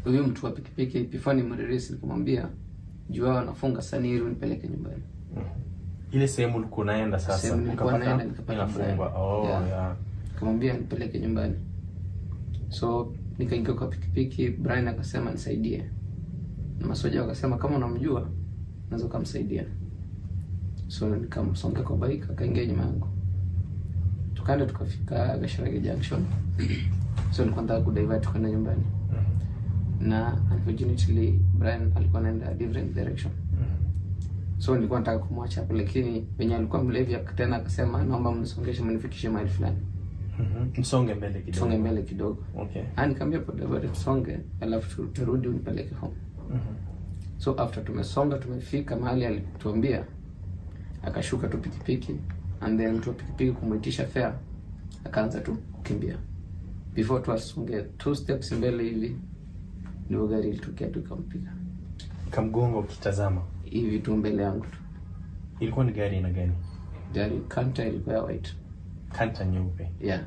huyu mtu wa pikipiki Epifani Mweresi nikamwambia jua anafunga sana ili unipeleke nyumbani. Ile sehemu ulikuwa unaenda sasa nikapata inafungwa. Yeah. Nikamwambia nipeleke nyumbani. So nikaingia kwa pikipiki, Brian akasema nisaidie. Na masoja wakasema kama unamjua unaweza kumsaidia. So nikamsonga kwa bike akaingia nyuma yangu. Tukaenda tukafika Gashirage Junction. So nilikuwa nataka kudivert kwenda nyumbani. Na unfortunately Brian alikuwa anaenda different direction. So nilikuwa nataka kumwacha hapo, lakini venye alikuwa mlevi tena akasema naomba mnisongeshe mnifikishe mahali fulani. Msonge mbele kidogo. Songe mbele kidogo. Okay. Nikamwambia bodaboda tusonge, alafu turudi unipeleke home. So after tumesonga tumefika mahali alituambia, akashuka tu pikipiki, and then mtu wa pikipiki kumwitisha fare, akaanza tu kukimbia. Before tuasonge 2 steps mbele hivi, ndio gari ilitokea tu ikampiga. Kamgongo ukitazama Hivi tu mbele yangu tu. Ilikuwa ni gari na gani? Gari Canter ilikuwa white. Canter nyeupe. Yeah.